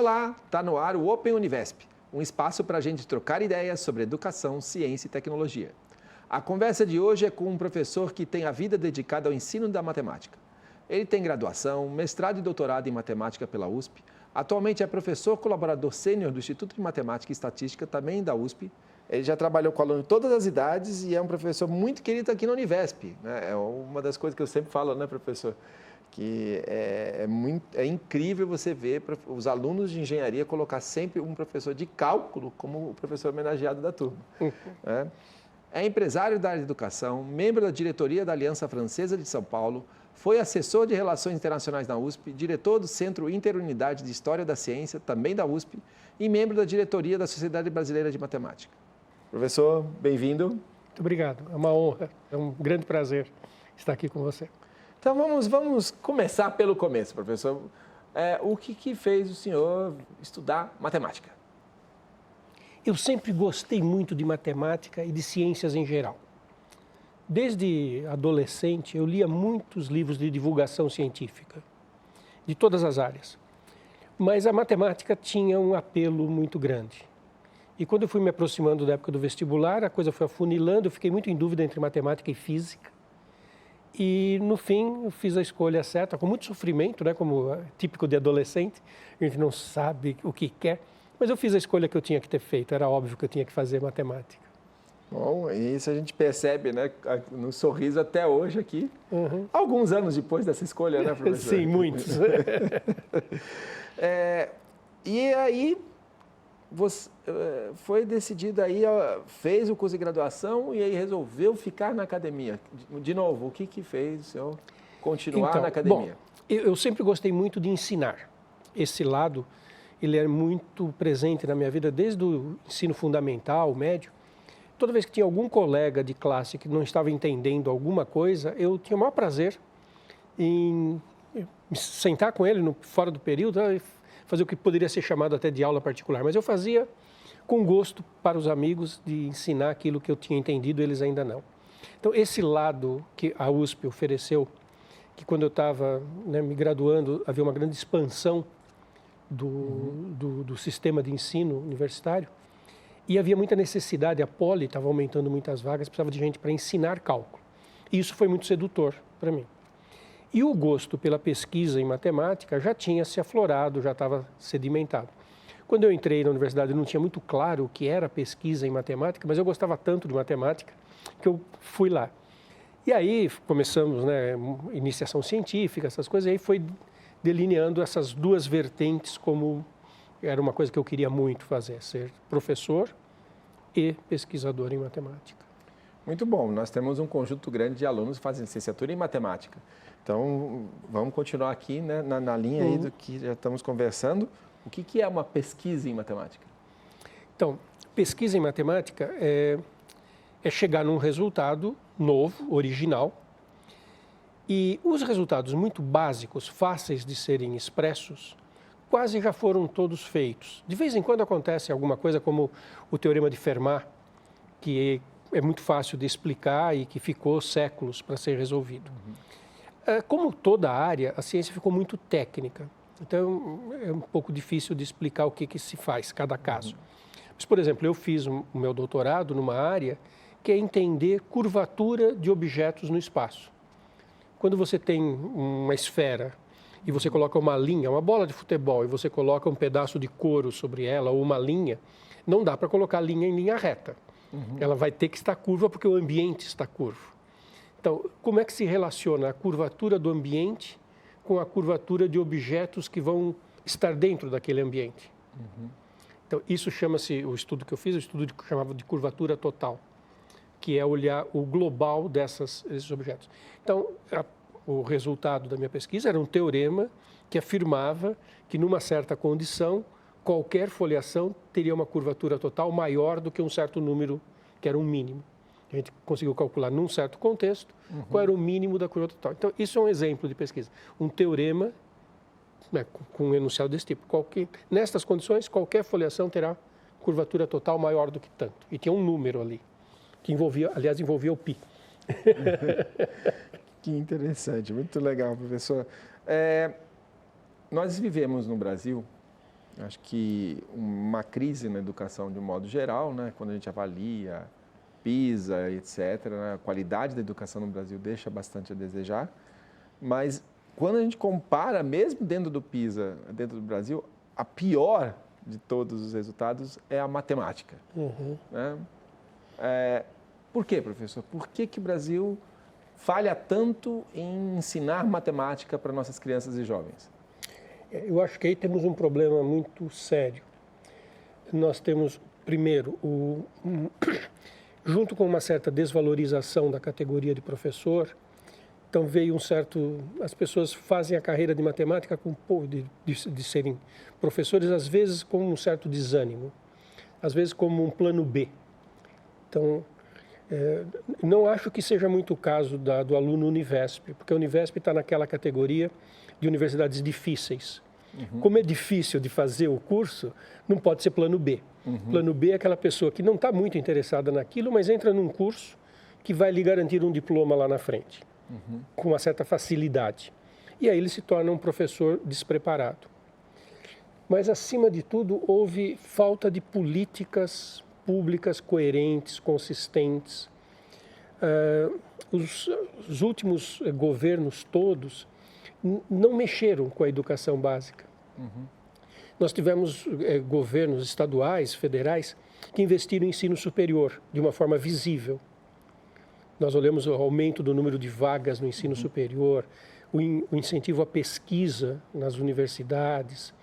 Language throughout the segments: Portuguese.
Olá, está no ar o Open Univesp, um espaço para a gente trocar ideias sobre educação, ciência e tecnologia. A conversa de hoje é com um professor que tem a vida dedicada ao ensino da matemática. Ele tem graduação, mestrado e doutorado em matemática pela USP. Atualmente é professor colaborador sênior do Instituto de Matemática e Estatística, também da USP. Ele já trabalhou com alunos de todas as idades e é um professor muito querido aqui na Univesp, né? É uma das coisas que eu sempre falo, né, professor? Que é incrível você ver os alunos de engenharia colocar sempre um professor de cálculo como o professor homenageado da turma. Né? É empresário da área de educação, membro da diretoria da Aliança Francesa de São Paulo, foi assessor de Relações Internacionais na USP, diretor do Centro Interunidade de História da Ciência, também da USP, e membro da diretoria da Sociedade Brasileira de Matemática. Professor, bem-vindo. Muito obrigado, é uma honra, é um grande prazer estar aqui com você. Então vamos começar pelo começo, professor. O que fez o senhor estudar matemática? Eu sempre gostei muito de matemática e de ciências em geral. Desde adolescente, eu lia muitos livros de divulgação científica, de todas as áreas. Mas a matemática tinha um apelo muito grande. E quando eu fui me aproximando da época do vestibular, a coisa foi afunilando, eu fiquei muito em dúvida entre matemática e física. E, no fim, eu fiz a escolha certa, com muito sofrimento, né, como é típico de adolescente, a gente não sabe o que quer, mas eu fiz a escolha que eu tinha que ter feito, era óbvio que eu tinha que fazer matemática. Bom, isso a gente percebe, né, no sorriso até hoje aqui, alguns anos depois dessa escolha, né, professor? Sim, muitos. E aí, você foi decidido aí, fez o curso de graduação e aí resolveu ficar na academia. De novo, o que fez o senhor continuar na academia? Bom, eu sempre gostei muito de ensinar. Esse lado, ele é muito presente na minha vida desde o ensino fundamental, médio. Toda vez que tinha algum colega de classe que não estava entendendo alguma coisa, eu tinha o maior prazer em me sentar com ele fora do período, fazer o que poderia ser chamado até de aula particular. Mas eu fazia com gosto para os amigos de ensinar aquilo que eu tinha entendido, eles ainda não. Então, esse lado que a USP ofereceu, que quando eu estava, né, me graduando, havia uma grande expansão do sistema de ensino universitário, e havia muita necessidade, a Poli estava aumentando muitas vagas, precisava de gente para ensinar cálculo. E isso foi muito sedutor para mim. E o gosto pela pesquisa em matemática já tinha se aflorado, já estava sedimentado. Quando eu entrei na universidade, eu não tinha muito claro o que era pesquisa em matemática, mas eu gostava tanto de matemática que eu fui lá. E aí começamos, né, iniciação científica, essas coisas, e aí foi delineando essas duas vertentes como era uma coisa que eu queria muito fazer, ser professor e pesquisador em matemática. Muito bom, nós temos um conjunto grande de alunos que fazem licenciatura em matemática. Então, vamos continuar aqui, né, na linha aí do que já estamos conversando. O que é uma pesquisa em matemática? Então, pesquisa em matemática é chegar num resultado novo, original, e os resultados muito básicos, fáceis de serem expressos, quase já foram todos feitos. De vez em quando acontece alguma coisa como o Teorema de Fermat, que é muito fácil de explicar e que ficou séculos para ser resolvido. Como toda área, a ciência ficou muito técnica. Então, é um pouco difícil de explicar o que se faz, cada caso. Mas, por exemplo, eu fiz o meu doutorado numa área que é entender curvatura de objetos no espaço. Quando você tem uma esfera e você coloca uma linha, uma bola de futebol, e você coloca um pedaço de couro sobre ela ou uma linha, não dá para colocar a linha em linha reta. Ela vai ter que estar curva porque o ambiente está curvo. Então, como é que se relaciona a curvatura do ambiente com a curvatura de objetos que vão estar dentro daquele ambiente? Então, isso chama-se, o estudo que eu fiz, o estudo que chamava de curvatura total, que é olhar o global desses objetos. Então, o resultado da minha pesquisa era um teorema que afirmava que, numa certa condição, qualquer foliação teria uma curvatura total maior do que um certo número, que era um mínimo. A gente conseguiu calcular, num certo contexto, qual era o mínimo da curva total. Então, isso é um exemplo de pesquisa. Um teorema, né, com um enunciado desse tipo. Nestas condições, qualquer foliação terá curvatura total maior do que tanto. E tinha um número ali, que envolvia o π. Que interessante, muito legal, professor. Nós vivemos no Brasil Acho que uma crise na educação de um modo geral, né, quando a gente avalia PISA, etc., né, a qualidade da educação no Brasil deixa bastante a desejar, mas quando a gente compara, mesmo dentro do PISA, dentro do Brasil, a pior de todos os resultados é a matemática. Né? Por quê, professor? Por que o Brasil falha tanto em ensinar matemática para nossas crianças e jovens? Eu acho que aí temos um problema muito sério. Nós temos, primeiro, junto com uma certa desvalorização da categoria de professor, então veio as pessoas fazem a carreira de matemática de serem professores, às vezes com um certo desânimo, às vezes como um plano B. Então, não acho que seja muito o caso do aluno Univesp, porque a Univesp está naquela categoria de universidades difíceis. Como é difícil de fazer o curso, não pode ser plano B. Plano B é aquela pessoa que não está muito interessada naquilo, mas entra num curso que vai lhe garantir um diploma lá na frente, com uma certa facilidade. E aí ele se torna um professor despreparado. Mas, acima de tudo, houve falta de políticas públicas coerentes, consistentes. Os últimos governos todos não mexeram com a educação básica. Nós tivemos governos estaduais, federais, que investiram em ensino superior de uma forma visível. Nós olhamos o aumento do número de vagas no ensino superior, o incentivo à pesquisa nas universidades.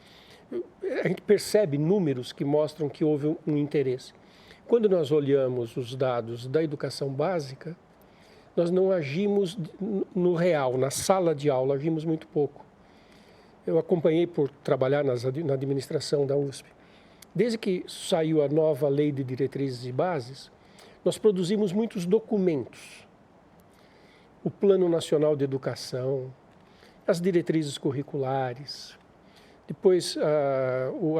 A gente percebe números que mostram que houve um interesse. Quando nós olhamos os dados da educação básica, nós não agimos no real, na sala de aula, agimos muito pouco. Eu acompanhei por trabalhar na administração da USP. Desde que saiu a nova Lei de Diretrizes e Bases, nós produzimos muitos documentos. O Plano Nacional de Educação, as diretrizes curriculares, depois,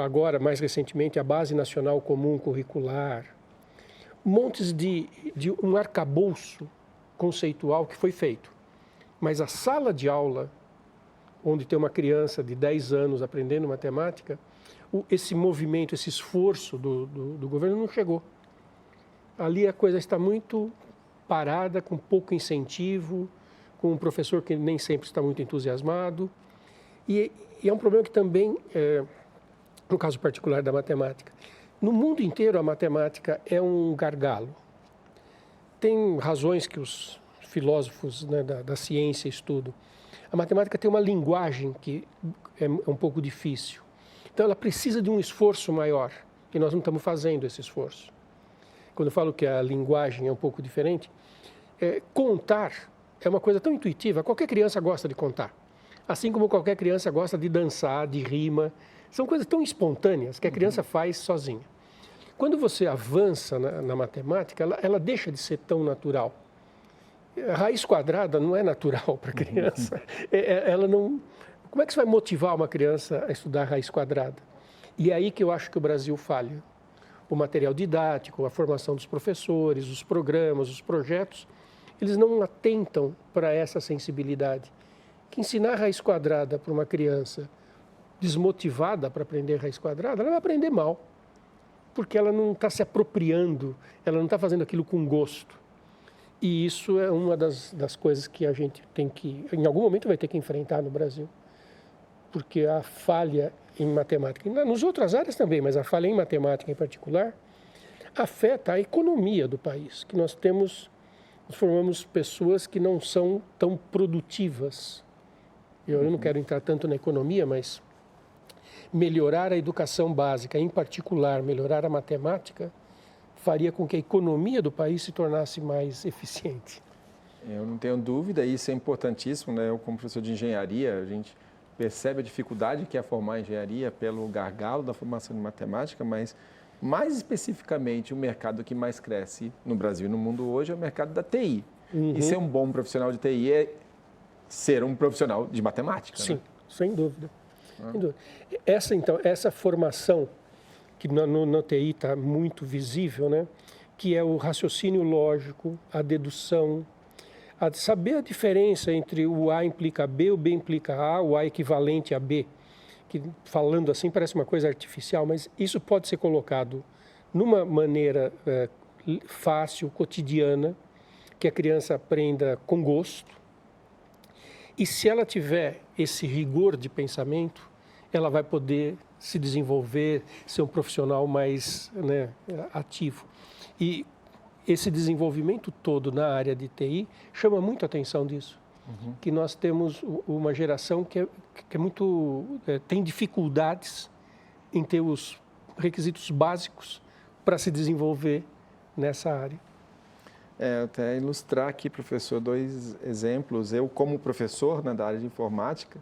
agora, mais recentemente, a Base Nacional Comum Curricular, montes de um arcabouço conceitual que foi feito. Mas a sala de aula, onde tem uma criança de 10 anos aprendendo matemática, esse movimento, esse esforço do governo não chegou. Ali a coisa está muito parada, com pouco incentivo, com um professor que nem sempre está muito entusiasmado. E é um problema que também, no caso particular da matemática, no mundo inteiro a matemática é um gargalo. Tem razões que os filósofos, né, da ciência estudam. A matemática tem uma linguagem que é um pouco difícil. Então ela precisa de um esforço maior, e nós não estamos fazendo esse esforço. Quando eu falo que a linguagem é um pouco diferente, contar é uma coisa tão intuitiva, qualquer criança gosta de contar. Assim como qualquer criança gosta de dançar, de rima. São coisas tão espontâneas que a criança faz sozinha. Quando você avança na matemática, ela deixa de ser tão natural. A raiz quadrada não é natural para a criança. Ela não... Como é que você vai motivar uma criança a estudar raiz quadrada? E é aí que eu acho que o Brasil falha. O material didático, a formação dos professores, os programas, os projetos, eles não atentam para essa sensibilidade. Que ensinar raiz quadrada para uma criança desmotivada para aprender raiz quadrada, ela vai aprender mal. Porque ela não está se apropriando, ela não está fazendo aquilo com gosto. E isso é uma das coisas que a gente tem que, em algum momento, vai ter que enfrentar no Brasil. Porque a falha em matemática, nas outras áreas também, mas a falha em matemática em particular, afeta a economia do país. Que nós formamos pessoas que não são tão produtivas. Eu não quero entrar tanto na economia, mas melhorar a educação básica, em particular melhorar a matemática, faria com que a economia do país se tornasse mais eficiente. Eu não tenho dúvida, isso é importantíssimo, né? Eu, como professor de engenharia, a gente percebe a dificuldade que é formar engenharia pelo gargalo da formação de matemática, mas mais especificamente o mercado que mais cresce no Brasil e no mundo hoje é o mercado da TI. E ser um bom profissional de TI é ser um profissional de matemática. Sim, né? sem dúvida. Sem dúvida. Essa formação que na TI está muito visível, né? Que é o raciocínio lógico, a dedução, a saber a diferença entre o A implica B, o B implica A, o A equivalente a B, que falando assim parece uma coisa artificial, mas isso pode ser colocado numa maneira fácil, cotidiana, que a criança aprenda com gosto. E se ela tiver esse rigor de pensamento, ela vai poder se desenvolver, ser um profissional mais, né, ativo. E esse desenvolvimento todo na área de TI chama muito a atenção disso. Que nós temos uma geração que é muito tem dificuldades em ter os requisitos básicos para se desenvolver nessa área. Até ilustrar aqui, professor, 2 exemplos. Eu, como professor, né, da área de informática,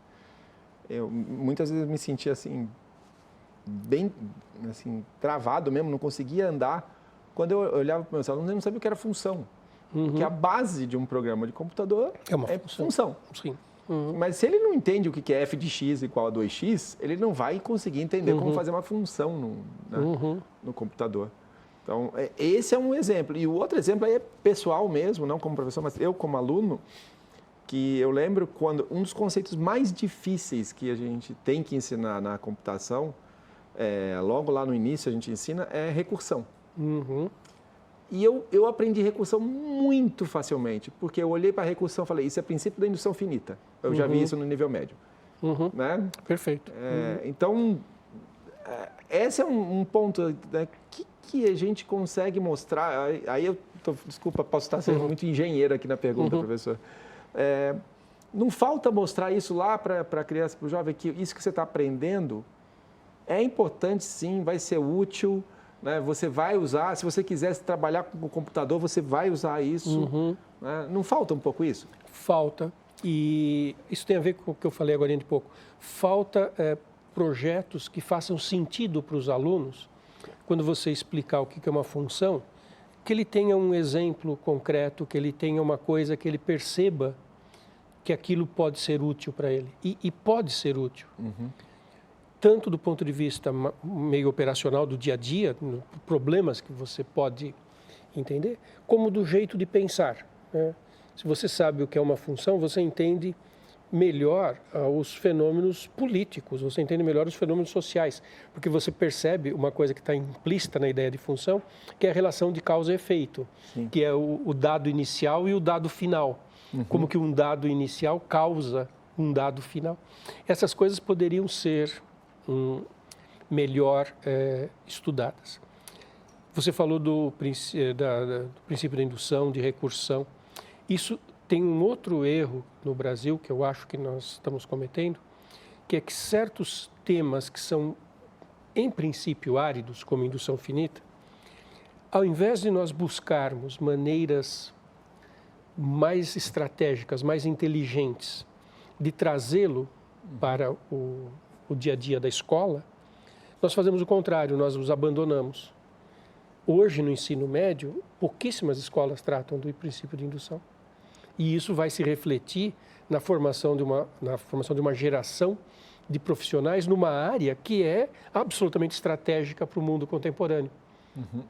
eu muitas vezes me sentia assim, bem assim, travado mesmo, não conseguia andar. Quando eu olhava para os meus alunos, eu não sabia o que era função. Porque a base de um programa de computador É uma função. Sim. Mas se ele não entende o que é f de x igual a 2x, ele não vai conseguir entender como fazer uma função no computador. Então, esse é um exemplo. E o outro exemplo aí é pessoal mesmo, não como professor, mas eu como aluno, que eu lembro quando um dos conceitos mais difíceis que a gente tem que ensinar na computação, logo lá no início a gente ensina, é recursão. E eu aprendi recursão muito facilmente, porque eu olhei para a recursão e falei, isso é princípio da indução finita. Eu já vi isso no nível médio. Né? Perfeito. Então, esse é um ponto, né, que a gente consegue mostrar. Aí desculpa, posso estar sendo muito engenheiro aqui na pergunta, professor. Não falta mostrar isso lá para a criança, para o jovem, que isso que você está aprendendo é importante sim, vai ser útil, né? Você vai usar, se você quiser trabalhar com o computador, você vai usar isso. Né? Não falta um pouco isso? Falta. E isso tem a ver com o que eu falei agora de pouco. Falta projetos que façam sentido para os alunos, quando você explicar o que é uma função, que ele tenha um exemplo concreto, que ele tenha uma coisa que ele perceba que aquilo pode ser útil para ele. E pode ser útil. Tanto do ponto de vista meio operacional do dia a dia, problemas que você pode entender, como do jeito de pensar. Né? Se você sabe o que é uma função, você entende melhor os fenômenos políticos, você entende melhor os fenômenos sociais, porque você percebe uma coisa que está implícita na ideia de função, que é a relação de causa e efeito, que é o dado inicial e o dado final. Como que um dado inicial causa um dado final. Essas coisas poderiam ser melhor estudadas. Você falou do princípio da indução, de recursão. Isso tem um outro erro no Brasil, que eu acho que nós estamos cometendo, que é que certos temas que são, em princípio, áridos, como indução finita, ao invés de nós buscarmos maneiras mais estratégicas, mais inteligentes de trazê-lo para o dia a dia da escola, nós fazemos o contrário, nós os abandonamos. Hoje, no ensino médio, pouquíssimas escolas tratam do princípio de indução. E isso vai se refletir na formação de uma geração de profissionais numa área que é absolutamente estratégica para o mundo contemporâneo,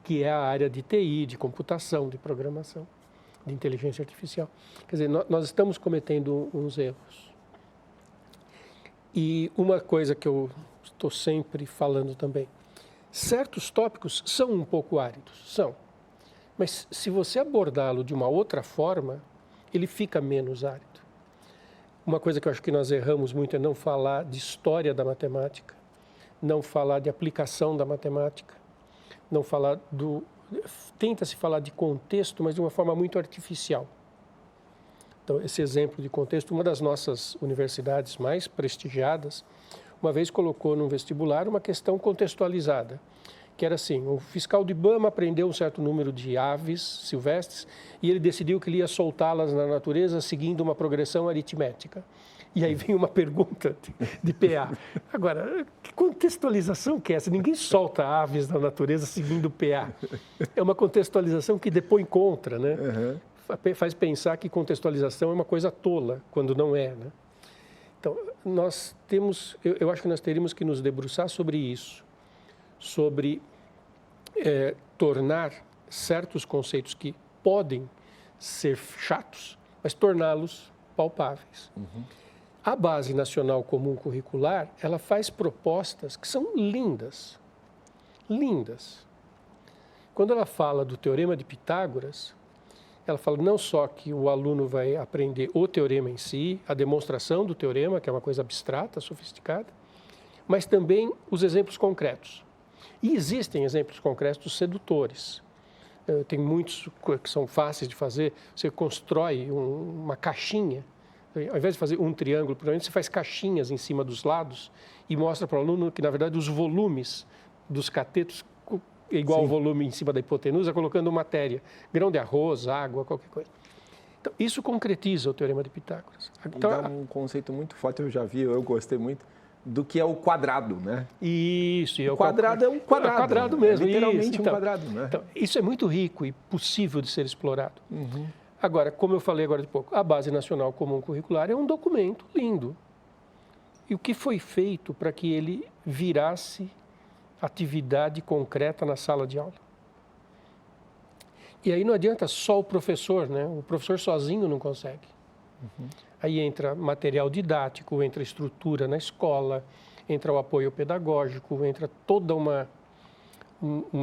que é a área de TI, de computação, de programação, de inteligência artificial. Quer dizer, nós estamos cometendo uns erros. E uma coisa que eu estou sempre falando também, certos tópicos são um pouco áridos, são. Mas se você abordá-lo de uma outra forma, ele fica menos árido. Uma coisa que eu acho que nós erramos muito é não falar de história da matemática, não falar de aplicação da matemática, não falar tenta-se falar de contexto, mas de uma forma muito artificial. Então, esse exemplo de contexto, uma das nossas universidades mais prestigiadas, uma vez colocou num vestibular uma questão contextualizada, que era assim, o fiscal do IBAMA aprendeu um certo número de aves silvestres e ele decidiu que ele ia soltá-las na natureza seguindo uma progressão aritmética. E aí vem uma pergunta de PA. Agora, que contextualização que é essa? Ninguém solta aves na natureza seguindo PA. É uma contextualização que depõe contra, né? Faz pensar que contextualização é uma coisa tola, quando não é, né? Então, eu acho que nós teríamos que nos debruçar sobre isso, sobre tornar certos conceitos que podem ser chatos, mas torná-los palpáveis. A Base Nacional Comum Curricular, ela faz propostas que são lindas, lindas. Quando ela fala do Teorema de Pitágoras, ela fala não só que o aluno vai aprender o teorema em si, a demonstração do teorema, que é uma coisa abstrata, sofisticada, mas também os exemplos concretos. E existem exemplos concretos sedutores. Tem muitos que são fáceis de fazer. Você constrói uma caixinha, ao invés de fazer um triângulo, provavelmente você faz caixinhas em cima dos lados e mostra para o aluno que, na verdade, os volumes dos catetos é igual ao volume em cima da hipotenusa, colocando matéria, grão de arroz, água, qualquer coisa. Então, isso concretiza o Teorema de Pitágoras. Então, dá um conceito muito forte, eu já vi, eu gostei muito, do que é o quadrado, né? Isso. O quadrado é um quadrado. É um quadrado mesmo. É literalmente isso. um quadrado, né? Então, isso é muito rico e possível de ser explorado. Uhum. Agora, como eu falei agora de pouco, a Base Nacional Comum Curricular é um documento lindo. E o que foi feito para que ele virasse atividade concreta na sala de aula? E aí não adianta só o professor, né? O professor sozinho não consegue. Uhum. Aí entra material didático, entra estrutura na escola, entra o apoio pedagógico, entra toda uma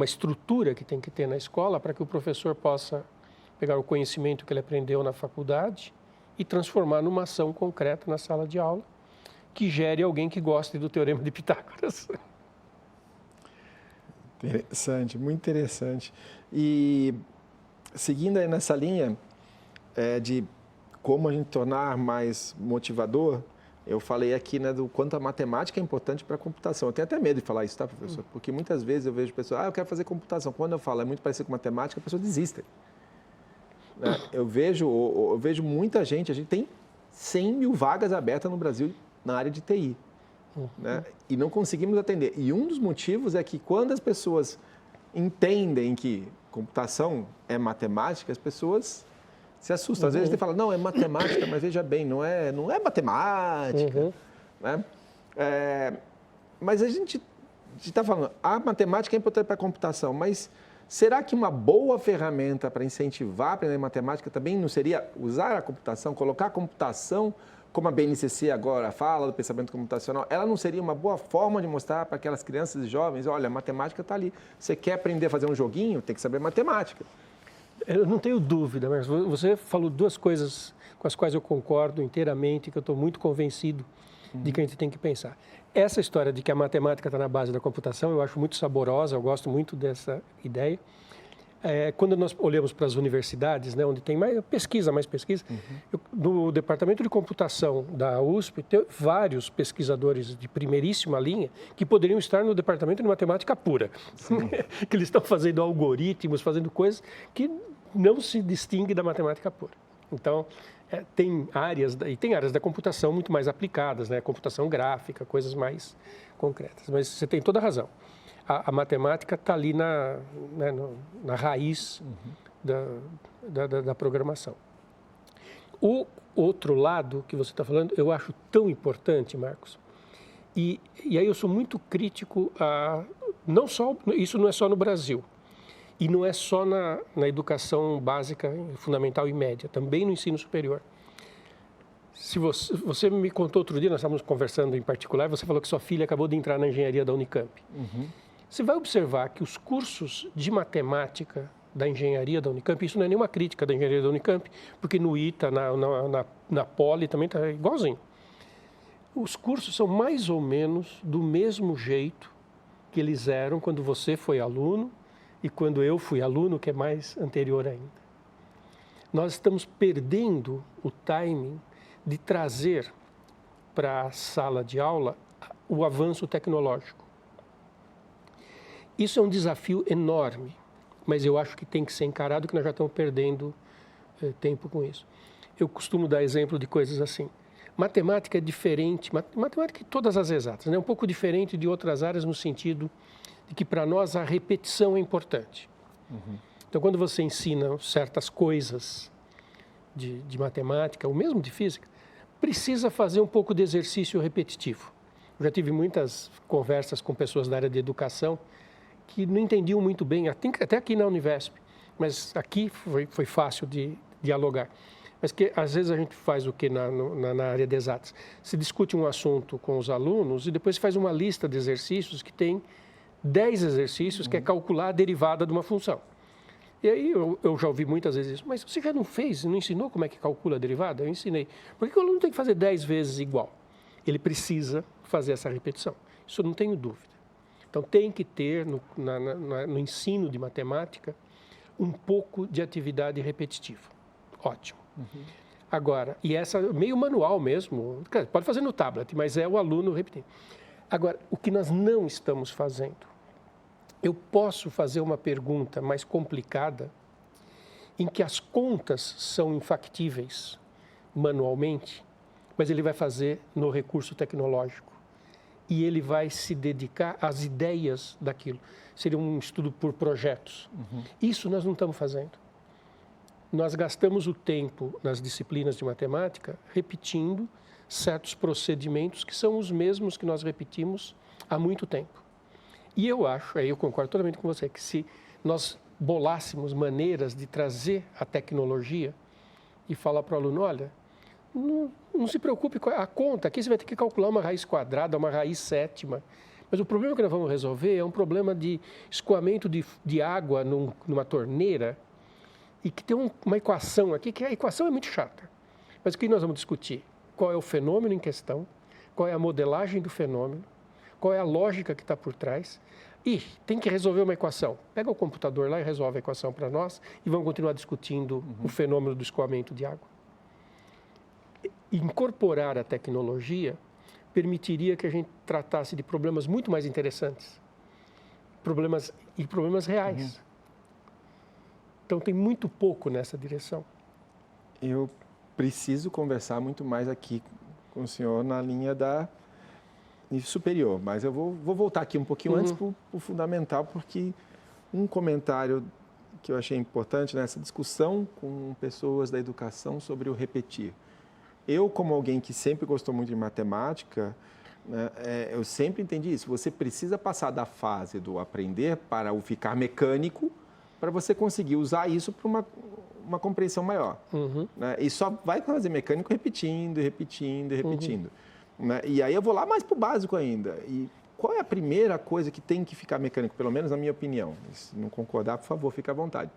estrutura que tem que ter na escola para que o professor possa pegar o conhecimento que ele aprendeu na faculdade e transformar numa ação concreta na sala de aula que gere alguém que goste do Teorema de Pitágoras. Interessante, muito interessante. E seguindo aí nessa linha de como a gente tornar mais motivador, eu falei aqui, né, do quanto a matemática é importante para a computação. Eu tenho até medo de falar isso, tá, professor? Porque muitas vezes eu vejo pessoas, eu quero fazer computação. Quando eu falo é muito parecido com matemática, a pessoa desiste. Né? Eu vejo muita gente, a gente tem 100 mil vagas abertas no Brasil na área de TI. Né? E não conseguimos atender. E um dos motivos é que quando as pessoas entendem que computação é matemática, as pessoas se assustam. Às vezes a gente fala, não, é matemática, mas veja bem, não é matemática. Né? Mas a gente está falando, a matemática é importante para a computação, mas será que uma boa ferramenta para incentivar a aprender matemática também não seria usar a computação, colocar a computação, como a BNCC agora fala do pensamento computacional, ela não seria uma boa forma de mostrar para aquelas crianças e jovens, olha, a matemática está ali. Você quer aprender a fazer um joguinho, tem que saber matemática. Eu não tenho dúvida, mas você falou duas coisas com as quais eu concordo inteiramente, que eu estou muito convencido de que a gente tem que pensar. Essa história de que a matemática está na base da computação, eu acho muito saborosa, eu gosto muito dessa ideia. Quando nós olhamos para as universidades, né, onde tem mais pesquisa, no departamento de computação da USP, tem vários pesquisadores de primeiríssima linha que poderiam estar no departamento de matemática pura. Que eles estão fazendo algoritmos, fazendo coisas que não se distinguem da matemática pura. Então, tem áreas da computação muito mais aplicadas, né, computação gráfica, coisas mais concretas. Mas você tem toda a razão. A matemática está ali na raiz da programação. O outro lado que você está falando, eu acho tão importante, Marcos, e aí eu sou muito crítico isso não é só no Brasil, e não é só na educação básica, fundamental e média, também no ensino superior. Se você me contou outro dia, nós estávamos conversando em particular, você falou que sua filha acabou de entrar na engenharia da Unicamp. Você vai observar que os cursos de matemática da engenharia da Unicamp, isso não é nenhuma crítica da engenharia da Unicamp, porque no ITA, na Poli também está igualzinho. Os cursos são mais ou menos do mesmo jeito que eles eram quando você foi aluno e quando eu fui aluno, que é mais anterior ainda. Nós estamos perdendo o timing de trazer para a sala de aula o avanço tecnológico. Isso é um desafio enorme, mas eu acho que tem que ser encarado, que nós já estamos perdendo tempo com isso. Eu costumo dar exemplo de coisas assim. Matemática é diferente, matemática e todas as exatas, né? Um pouco diferente de outras áreas no sentido de que para nós a repetição é importante. Então, quando você ensina certas coisas de matemática, ou mesmo de física, precisa fazer um pouco de exercício repetitivo. Eu já tive muitas conversas com pessoas da área de educação que não entendiam muito bem, até aqui na Univesp, mas aqui foi fácil de dialogar. Mas que às vezes a gente faz o que na área de exatas? Se discute um assunto com os alunos e depois se faz uma lista de exercícios que tem 10 exercícios que é calcular a derivada de uma função. E aí eu já ouvi muitas vezes isso, mas você já não fez, não ensinou como é que calcula a derivada? Eu ensinei. Por que o aluno tem que fazer 10 vezes igual? Ele precisa fazer essa repetição. Isso eu não tenho dúvida. Então tem que ter no ensino de matemática um pouco de atividade repetitiva. Ótimo. Agora, e essa meio manual mesmo, pode fazer no tablet, mas é o aluno repetindo. Agora, o que nós não estamos fazendo? Eu posso fazer uma pergunta mais complicada, em que as contas são infactíveis manualmente, mas ele vai fazer no recurso tecnológico. E ele vai se dedicar às ideias daquilo. Seria um estudo por projetos. Isso nós não estamos fazendo. Nós gastamos o tempo nas disciplinas de matemática repetindo certos procedimentos que são os mesmos que nós repetimos há muito tempo. E eu acho, aí eu concordo totalmente com você, que se nós bolássemos maneiras de trazer a tecnologia e falar para o aluno, olha, não se preocupe com a conta, aqui você vai ter que calcular uma raiz quadrada, uma raiz sétima, mas o problema que nós vamos resolver é um problema de escoamento de água numa torneira e que tem uma equação aqui, que a equação é muito chata. Mas o que nós vamos discutir? Qual é o fenômeno em questão, qual é a modelagem do fenômeno, qual é a lógica que está por trás. E tem que resolver uma equação. Pega o computador lá e resolve a equação para nós e vamos continuar discutindo o fenômeno do escoamento de água. Incorporar a tecnologia permitiria que a gente tratasse de problemas muito mais interessantes, problemas reais. Então, tem muito pouco nessa direção. Eu preciso conversar muito mais aqui com o senhor na linha da nível superior, mas eu vou voltar aqui um pouquinho antes para o fundamental, porque um comentário que eu achei importante nessa discussão com pessoas da educação sobre o repetir. Eu, como alguém que sempre gostou muito de matemática, né, eu sempre entendi isso. Você precisa passar da fase do aprender para o ficar mecânico, para você conseguir usar isso para uma compreensão maior. Né? E só vai fazer mecânico repetindo, repetindo, repetindo. Né? E aí eu vou lá mais para o básico ainda. E qual é a primeira coisa que tem que ficar mecânico, pelo menos na minha opinião? Se não concordar, por favor, fique à vontade.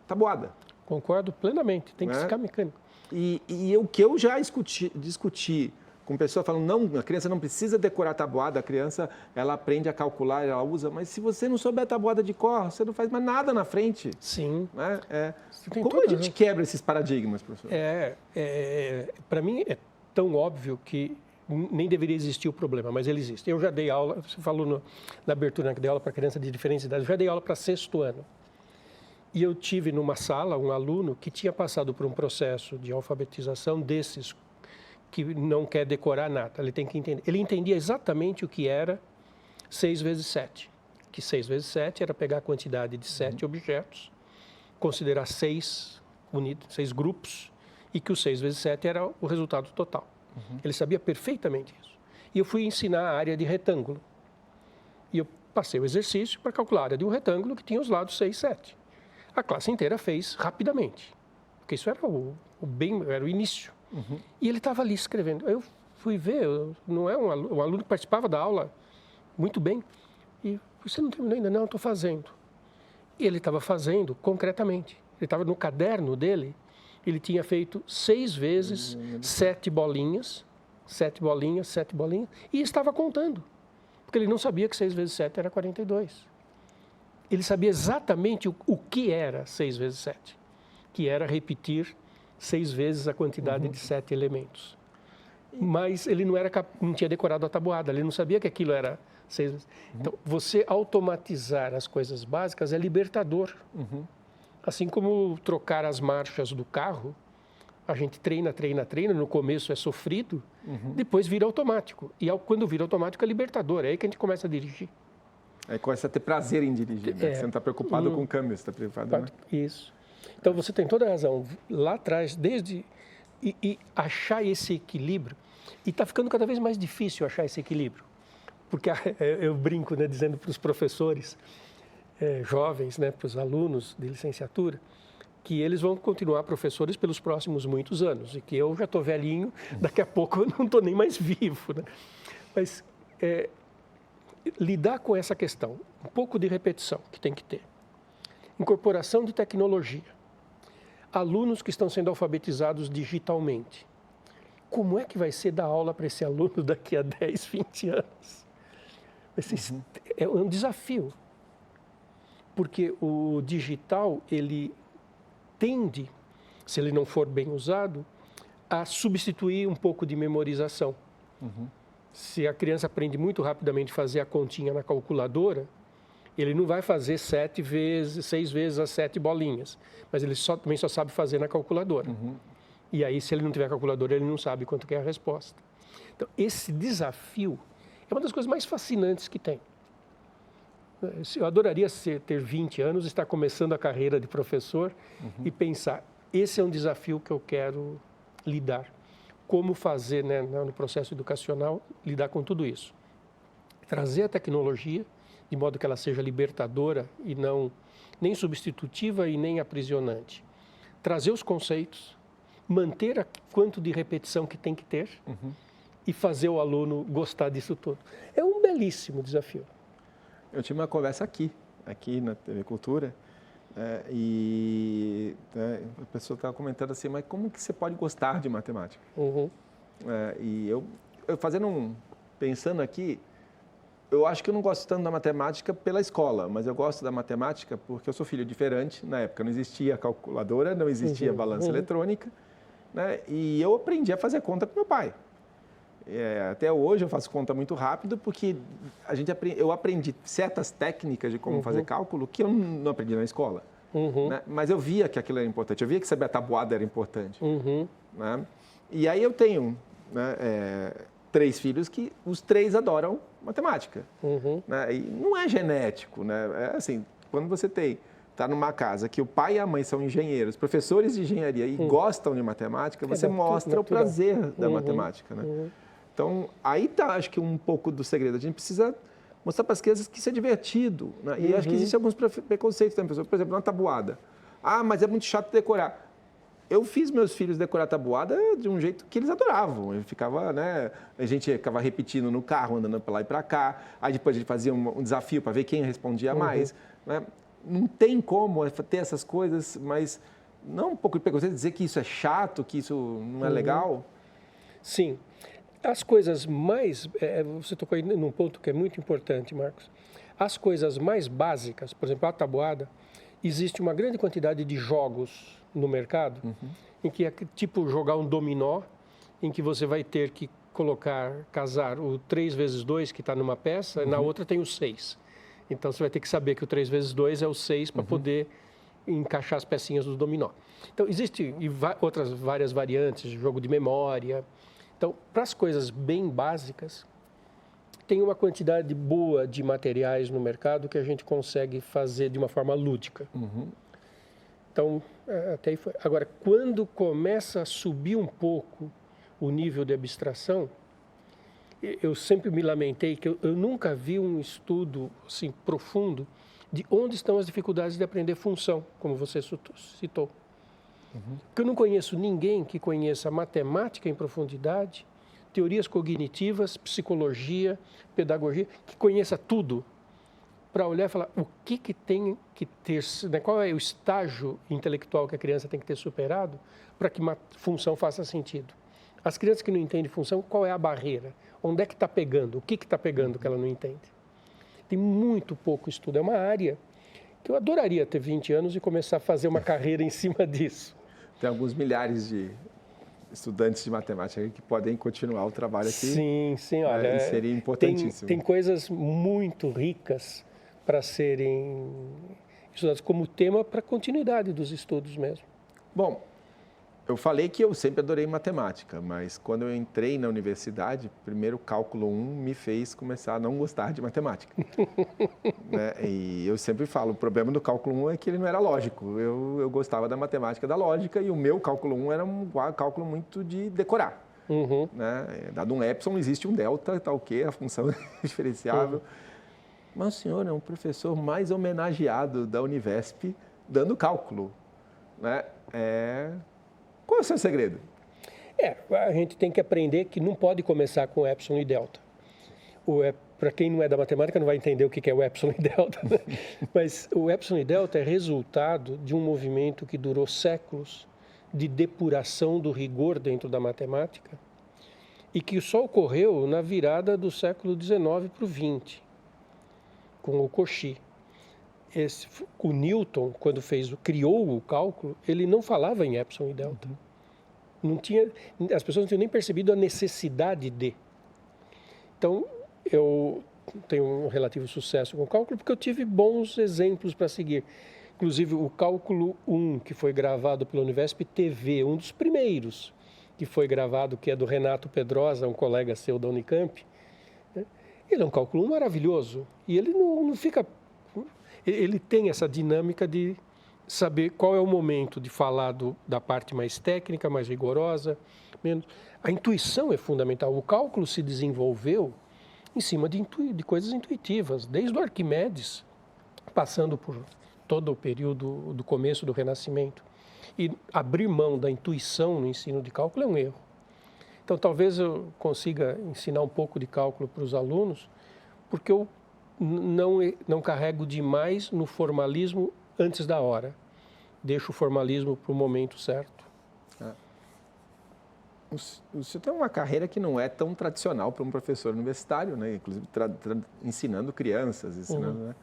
Tabuada. Concordo plenamente, tem que ficar mecânico. E o que eu já discuti com pessoas falando, não, a criança não precisa decorar a tabuada, a criança ela aprende a calcular, ela usa, mas se você não souber a tabuada de cor, você não faz mais nada na frente. Sim. Né? Como a gente quebra esses paradigmas, professor? Para mim é tão óbvio que nem deveria existir o problema, mas ele existe. Eu já dei aula, você falou na abertura, que dei aula para criança de diferentes idades, eu já dei aula para 6º ano. E eu tive numa sala um aluno que tinha passado por um processo de alfabetização desses que não quer decorar nada, ele tem que entender. Ele entendia exatamente o que era 6 vezes 7, que 6 vezes 7 era pegar a quantidade de 7 objetos, considerar 6 grupos, e que o 6 vezes 7 era o resultado total. Ele sabia perfeitamente isso. E eu fui ensinar a área de retângulo. E eu passei o exercício para calcular a área de um retângulo que tinha os lados 6 e 7. A classe inteira fez rapidamente, porque isso era era o início. E ele estava ali escrevendo. Eu fui ver, não é um aluno que participava da aula muito bem. E você não terminou ainda? Não, estou fazendo. E ele estava fazendo concretamente. Ele estava no caderno dele, ele tinha feito 6 vezes 7 bolinhas, 7 bolinhas, 7 bolinhas, e estava contando. Porque ele não sabia que 6 vezes 7 era 42. Ele sabia exatamente o que era 6 vezes 7, que era repetir 6 vezes a quantidade de 7 elementos. Mas ele não tinha decorado a tabuada, ele não sabia que aquilo era 6 vezes. Então, você automatizar as coisas básicas é libertador. Assim como trocar as marchas do carro, a gente treina, no começo é sofrido, depois vira automático. E quando vira automático é libertador, é aí que a gente começa a dirigir. Aí começa a ter prazer em dirigir, né? Você não está preocupado com o câmbio, você está preocupado... Né? Isso. Então, você tem toda a razão. Lá atrás, e achar esse equilíbrio, e está ficando cada vez mais difícil achar esse equilíbrio. Porque eu brinco, né, dizendo para os professores jovens, né, para os alunos de licenciatura, que eles vão continuar professores pelos próximos muitos anos e que eu já estou velhinho, daqui a pouco eu não estou nem mais vivo, né? Mas lidar com essa questão, um pouco de repetição que tem que ter, incorporação de tecnologia, alunos que estão sendo alfabetizados digitalmente. Como é que vai ser dar aula para esse aluno daqui a 10, 20 anos? É um desafio, porque o digital, ele tende, se ele não for bem usado, a substituir um pouco de memorização. Se a criança aprende muito rapidamente a fazer a continha na calculadora, ele não vai fazer 6 vezes as 7 bolinhas, mas ele também só sabe fazer na calculadora. E aí, se ele não tiver calculadora, ele não sabe quanto que é a resposta. Então, esse desafio é uma das coisas mais fascinantes que tem. Eu adoraria ter 20 anos, estar começando a carreira de professor e pensar, esse é um desafio que eu quero lidar. Como fazer, né, no processo educacional, lidar com tudo isso. Trazer a tecnologia, de modo que ela seja libertadora e não nem substitutiva e nem aprisionante. Trazer os conceitos, manter quanto de repetição que tem que ter e fazer o aluno gostar disso tudo. É um belíssimo desafio. Eu tive uma conversa aqui na TV Cultura, e a pessoa estava comentando assim, mas como que você pode gostar de matemática? E eu pensando aqui, eu acho que eu não gosto tanto da matemática pela escola, mas eu gosto da matemática porque eu sou filho diferente. Na época não existia calculadora, não existia balança eletrônica, né? E eu aprendi a fazer conta com meu pai. Até hoje eu faço conta muito rápido porque eu aprendi certas técnicas de como fazer cálculo que eu não aprendi na escola. Né? Mas eu via que aquilo era importante, eu via que saber a tabuada era importante. Né? E aí eu tenho 3 filhos que os 3 adoram matemática. Né? E não é genético, né? É assim, quando você está numa casa que o pai e a mãe são engenheiros, professores de engenharia e gostam de matemática, você mostra o prazer da matemática, né? Então, aí está, acho que um pouco do segredo. A gente precisa mostrar para as crianças que isso é divertido, né? E acho que existem alguns preconceitos também. Por exemplo, na tabuada. Ah, mas é muito chato decorar. Eu fiz meus filhos decorar a tabuada de um jeito que eles adoravam. Eu ficava, né? A gente ficava repetindo no carro, andando para lá e para cá. Aí depois a gente fazia um desafio para ver quem respondia mais. Né? Não tem como ter essas coisas, mas não um pouco de preconceito dizer que isso é chato, que isso não é legal? Sim. As coisas mais... você tocou aí num ponto que é muito importante, Marcos. As coisas mais básicas, por exemplo, a tabuada, existe uma grande quantidade de jogos no mercado, em que é tipo jogar um dominó, em que você vai ter que casar o 3 vezes 2 que está numa peça, na outra tem o 6. Então, você vai ter que saber que o 3 vezes 2 é o 6 para poder encaixar as pecinhas do dominó. Então, existem outras várias variantes, jogo de memória. Então, para as coisas bem básicas, tem uma quantidade boa de materiais no mercado que a gente consegue fazer de uma forma lúdica. Então, até aí foi. Agora, quando começa a subir um pouco o nível de abstração, eu sempre me lamentei que eu nunca vi um estudo assim, profundo de onde estão as dificuldades de aprender função, como você citou. Porque eu não conheço ninguém que conheça matemática em profundidade, teorias cognitivas, psicologia, pedagogia, que conheça tudo, para olhar e falar o que tem que ter, né, qual é o estágio intelectual que a criança tem que ter superado para que uma função faça sentido. As crianças que não entendem função, qual é a barreira? Onde é que está pegando? O que está pegando que ela não entende? Tem muito pouco estudo. É uma área que eu adoraria ter 20 anos e começar a fazer uma carreira em cima disso. Tem alguns milhares de estudantes de matemática que podem continuar o trabalho aqui. Sim, olha. Seria importantíssimo. Tem coisas muito ricas para serem estudadas como tema para a continuidade dos estudos mesmo. Bom, eu falei que eu sempre adorei matemática, mas quando eu entrei na universidade, primeiro o cálculo 1 me fez começar a não gostar de matemática. Né? E eu sempre falo, o problema do cálculo 1 é que ele não era lógico. Eu gostava da matemática da lógica e o meu cálculo 1 era um cálculo muito de decorar. Né? Dado um epsilon, existe um delta, tal que a função é diferenciável. Mas o senhor é um professor mais homenageado da Univesp dando cálculo. né? Qual é o seu segredo? A gente tem que aprender que não pode começar com epsilon e delta. Para quem não é da matemática não vai entender o que é o epsilon e delta, né? Mas o epsilon e delta é resultado de um movimento que durou séculos de depuração do rigor dentro da matemática e que só ocorreu na virada do século XIX para o XX, com o Cauchy. O Newton, quando criou o cálculo, ele não falava em epsilon e delta. As pessoas não tinham nem percebido a necessidade de. Então, eu tenho um relativo sucesso com o cálculo porque eu tive bons exemplos para seguir. Inclusive, o cálculo 1, que foi gravado pela Univesp TV, um dos primeiros que foi gravado, que é do Renato Pedrosa, um colega seu da Unicamp, né? Ele é um cálculo 1 maravilhoso e ele não fica... Ele tem essa dinâmica de saber qual é o momento de falar da parte mais técnica, mais rigorosa, menos... A intuição é fundamental. O cálculo se desenvolveu em cima de coisas intuitivas, desde o Arquimedes, passando por todo o período do começo do Renascimento. E abrir mão da intuição no ensino de cálculo é um erro. Então, talvez eu consiga ensinar um pouco de cálculo para os alunos, porque eu não carrego demais no formalismo antes da hora. Deixo o formalismo para o momento certo. O senhor tem uma carreira que não é tão tradicional para um professor universitário, né? Inclusive ensinando crianças, né?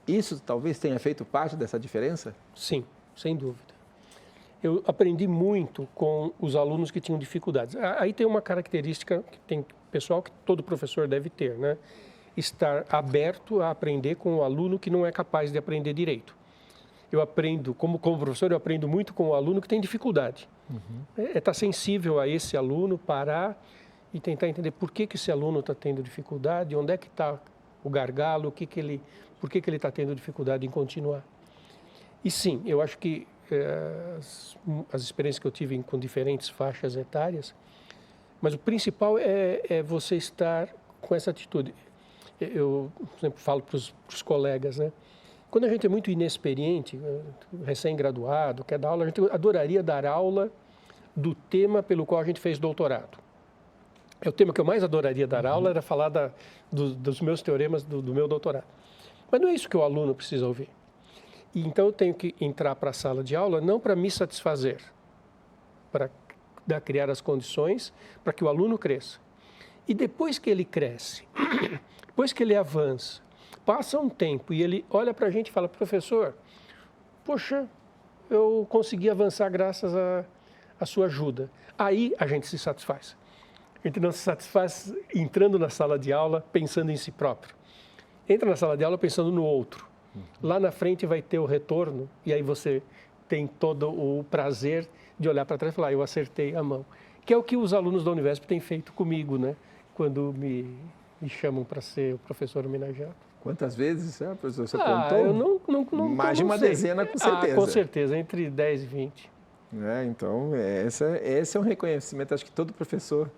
Isso talvez tenha feito parte dessa diferença? Sim, sem dúvida. Eu aprendi muito com os alunos que tinham dificuldades. Aí tem uma característica que tem pessoal que todo professor deve ter, né? Estar aberto a aprender com o aluno que não é capaz de aprender direito. Eu aprendo, como professor, eu aprendo muito com o aluno que tem dificuldade. Estar sensível a esse aluno, parar e tentar entender por que esse aluno está tendo dificuldade, onde é que está o gargalo, por que ele está tendo dificuldade em continuar. E sim, eu acho que as experiências que eu tive com diferentes faixas etárias, mas o principal é você estar com essa atitude. Eu sempre falo para os colegas, né? Quando a gente é muito inexperiente, recém-graduado, quer dar aula, a gente adoraria dar aula do tema pelo qual a gente fez doutorado. O tema que eu mais adoraria dar aula era falar dos meus teoremas do meu doutorado. Mas não é isso que o aluno precisa ouvir. E então eu tenho que entrar para a sala de aula não para me satisfazer, para criar as condições para que o aluno cresça. E depois que ele cresce, depois que ele avança, passa um tempo e ele olha para a gente e fala: professor, poxa, eu consegui avançar graças à sua ajuda. Aí a gente se satisfaz. A gente não se satisfaz entrando na sala de aula pensando em si próprio. Entra na sala de aula pensando no outro. Lá na frente vai ter o retorno e aí você tem todo o prazer de olhar para trás e falar: eu acertei a mão. Que é o que os alunos da Univesp têm feito comigo, né? Quando me chamam para ser o professor homenageado. Quantas vezes, professor, você contou? Eu não mais de uma dezena, com certeza. Com certeza, entre 10 e 20. Então, esse é um reconhecimento, acho que todo professor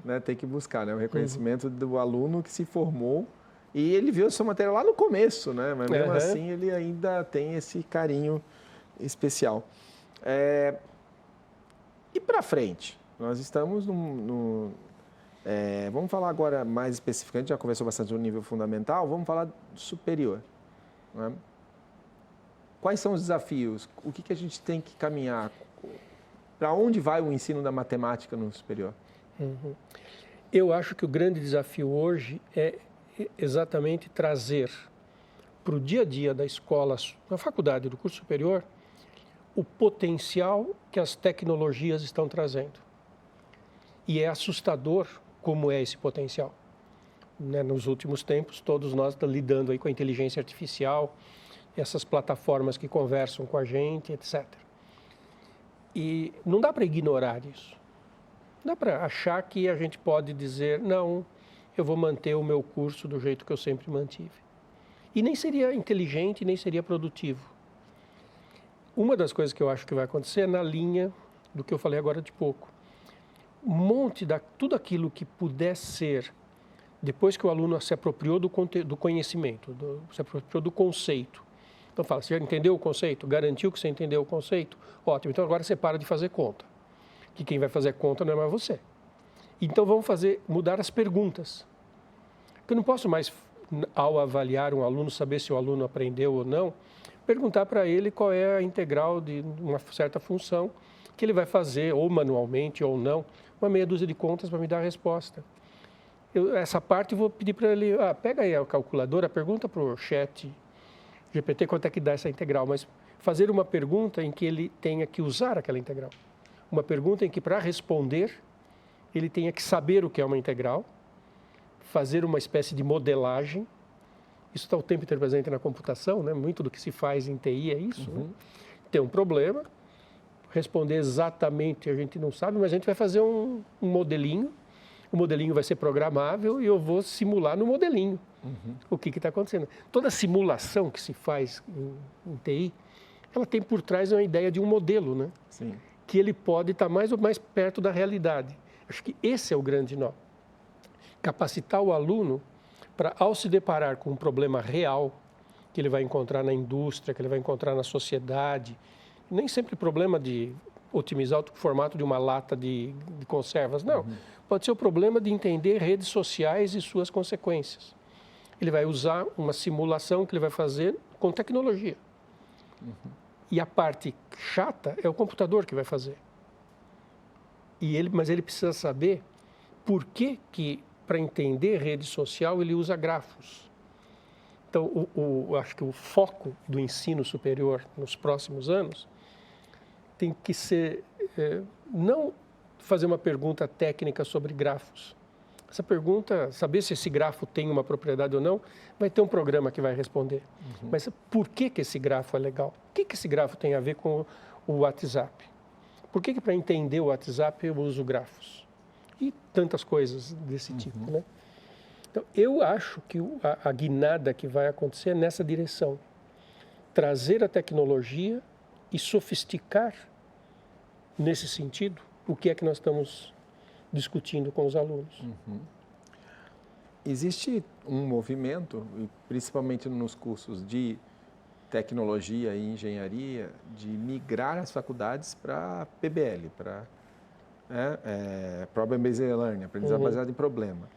né, tem que buscar, né? O reconhecimento do aluno que se formou e ele viu a sua matéria lá no começo, né? Mas mesmo assim ele ainda tem esse carinho especial. E para frente? Nós estamos vamos falar agora mais especificamente, já conversou bastante no nível fundamental, vamos falar do superior. Né? Quais são os desafios? O que a gente tem que caminhar? Para onde vai o ensino da matemática no superior? Eu acho que o grande desafio hoje é exatamente trazer para o dia a dia da escola, da faculdade, do curso superior, o potencial que as tecnologias estão trazendo. E é assustador como é esse potencial. Né? Nos últimos tempos, todos nós estamos lidando aí com a inteligência artificial, essas plataformas que conversam com a gente, etc. E não dá para ignorar isso. Não dá para achar que a gente pode dizer: não, eu vou manter o meu curso do jeito que eu sempre mantive. E nem seria inteligente, nem seria produtivo. Uma das coisas que eu acho que vai acontecer é na linha do que eu falei agora de pouco. Tudo aquilo que puder ser, depois que o aluno se apropriou do conhecimento, se apropriou do conceito, Então fala, você já entendeu o conceito? Garantiu que você entendeu o conceito? Ótimo, então agora você para de fazer conta. Que quem vai fazer conta não é mais você. Então vamos mudar as perguntas. Porque eu não posso mais, ao avaliar um aluno, saber se o aluno aprendeu ou não, perguntar para ele qual é a integral de uma certa função que ele vai fazer, ou manualmente ou não, uma meia dúzia de contas para me dar a resposta. Essa parte eu vou pedir para ele, pega aí a calculadora, pergunta para o chat GPT quanto é que dá essa integral, mas fazer uma pergunta em que ele tenha que usar aquela integral. Uma pergunta em que, para responder, ele tenha que saber o que é uma integral, fazer uma espécie de modelagem. Isso está o tempo inteiro presente na computação, né? Muito do que se faz em TI é isso. Né? Tem um problema, responder exatamente a gente não sabe, mas a gente vai fazer um modelinho. O modelinho vai ser programável e eu vou simular no modelinho o que está acontecendo. Toda simulação que se faz em TI, ela tem por trás uma ideia de um modelo, né? Sim. Que ele pode estar mais ou mais perto da realidade. Acho que esse é o grande nó. Capacitar o aluno para, ao se deparar com um problema real, que ele vai encontrar na indústria, que ele vai encontrar na sociedade, nem sempre problema de otimizar o formato de uma lata de conservas, não. Pode ser o problema de entender redes sociais e suas consequências. Ele vai usar uma simulação que ele vai fazer com tecnologia. E a parte chata é o computador que vai fazer. Mas ele precisa saber por que, para entender rede social, ele usa grafos. Então, acho que o foco do ensino superior nos próximos anos tem que ser, não fazer uma pergunta técnica sobre grafos. Essa pergunta, saber se esse grafo tem uma propriedade ou não, vai ter um programa que vai responder. Mas por que esse grafo é legal? O que esse grafo tem a ver com o WhatsApp? Por que para entender o WhatsApp eu uso grafos? E tantas coisas desse tipo, né? Então, eu acho que a guinada que vai acontecer é nessa direção. Trazer a tecnologia e sofisticar, nesse sentido, o que é que nós estamos discutindo com os alunos. Existe um movimento, principalmente nos cursos de tecnologia e engenharia, de migrar as faculdades para PBL, para Problem Based Learning, aprendizagem baseada em problema.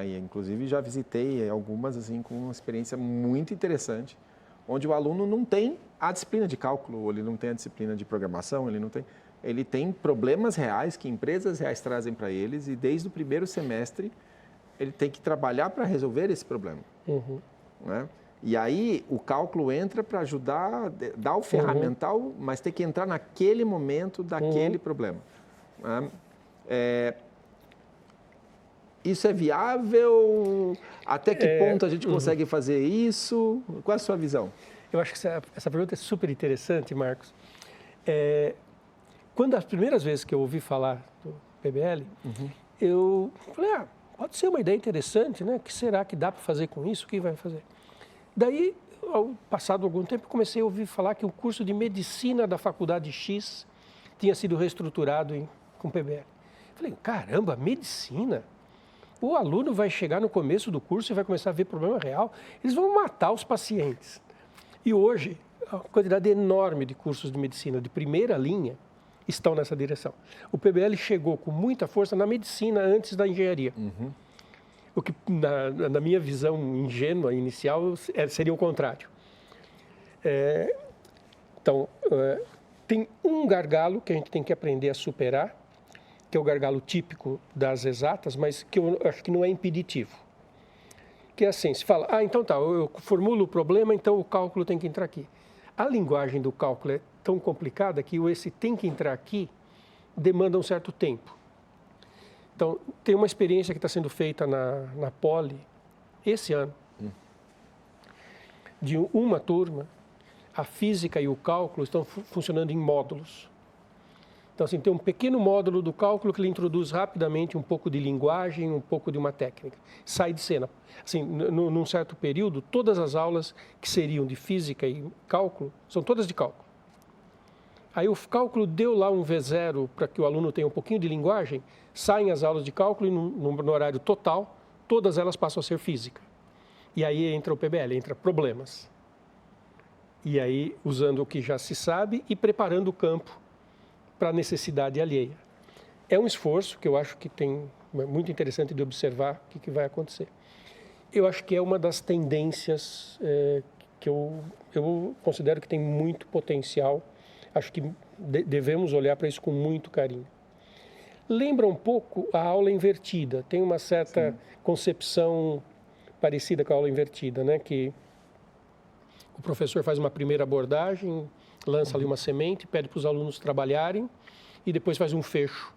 E, inclusive, já visitei algumas assim, com uma experiência muito interessante, onde o aluno não tem a disciplina de cálculo, ou ele não tem a disciplina de programação, ele tem problemas reais que empresas reais trazem para eles e desde o primeiro semestre ele tem que trabalhar para resolver esse problema. Né? E aí o cálculo entra para ajudar, dar o ferramental, mas tem que entrar naquele momento daquele problema. Né? Isso é viável? Até que ponto a gente consegue fazer isso? Qual é a sua visão? Eu acho que essa pergunta é super interessante, Marcos. Quando as primeiras vezes que eu ouvi falar do PBL, eu falei, pode ser uma ideia interessante, né? O que será que dá para fazer com isso? O que vai fazer? Daí, ao passado algum tempo, comecei a ouvir falar que o curso de medicina da faculdade X tinha sido reestruturado com PBL. Falei, caramba, medicina? O aluno vai chegar no começo do curso e vai começar a ver problema real. Eles vão matar os pacientes. E hoje, a quantidade enorme de cursos de medicina de primeira linha estão nessa direção. O PBL chegou com muita força na medicina antes da engenharia. O que, na minha visão ingênua inicial, seria o contrário. Então, tem um gargalo que a gente tem que aprender a superar, que é o gargalo típico das exatas, mas que eu acho que não é impeditivo. Que é assim, se fala, então tá, eu formulo o problema, então o cálculo tem que entrar aqui. A linguagem do cálculo é tão complicada que esse tem que entrar aqui demanda um certo tempo. Então, tem uma experiência que está sendo feita na Poli esse ano, de uma turma, a física e o cálculo estão funcionando em módulos. Então, assim, tem um pequeno módulo do cálculo que ele introduz rapidamente um pouco de linguagem, um pouco de uma técnica. Sai de cena. Assim, num certo período, todas as aulas que seriam de física e cálculo, são todas de cálculo. Aí o cálculo deu lá um V0 para que o aluno tenha um pouquinho de linguagem, saem as aulas de cálculo e no horário total, todas elas passam a ser física. E aí entra o PBL, entra problemas. E aí, usando o que já se sabe e preparando o campo para a necessidade alheia. É um esforço que eu acho que é muito interessante de observar o que vai acontecer. Eu acho que é uma das tendências que eu considero que tem muito potencial. Acho que devemos olhar para isso com muito carinho. Lembra um pouco a aula invertida. Tem uma certa concepção parecida com a aula invertida, né? Que o professor faz uma primeira abordagem, lança ali uma semente, pede para os alunos trabalharem e depois faz um fecho.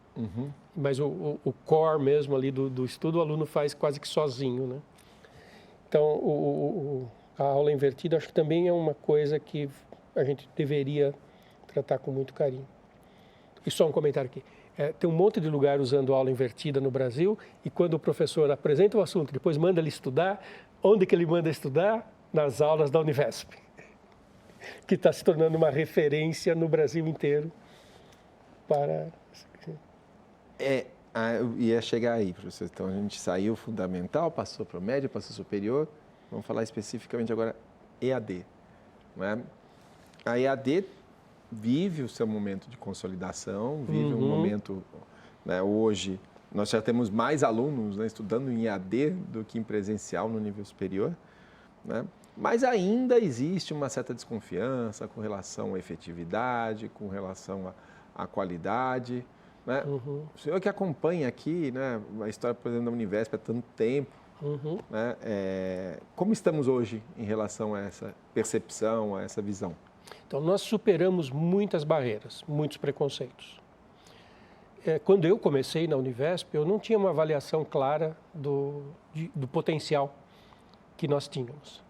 Mas o core mesmo ali do estudo, o aluno faz quase que sozinho, né? Então, a aula invertida acho que também é uma coisa que a gente deveria tratar com muito carinho. E só um comentário aqui. Tem um monte de lugar usando aula invertida no Brasil e quando o professor apresenta o assunto, depois manda ele estudar, onde que ele manda estudar? Nas aulas da Univesp, que está se tornando uma referência no Brasil inteiro para... Eu ia chegar aí, professor. Então, a gente saiu fundamental, passou para o médio, passou superior. Vamos falar especificamente agora EAD. Não é? A EAD vive o seu momento de consolidação, vive um momento... Né, hoje, nós já temos mais alunos, né, estudando em EAD do que em presencial no nível superior. Né? Mas ainda existe uma certa desconfiança com relação à efetividade, com relação à qualidade. Né? O senhor que acompanha aqui, né, a história, por exemplo, da Univesp há tanto tempo, né, como estamos hoje em relação a essa percepção, a essa visão? Então, nós superamos muitas barreiras, muitos preconceitos. Quando eu comecei na Univesp, eu não tinha uma avaliação clara do potencial que nós tínhamos.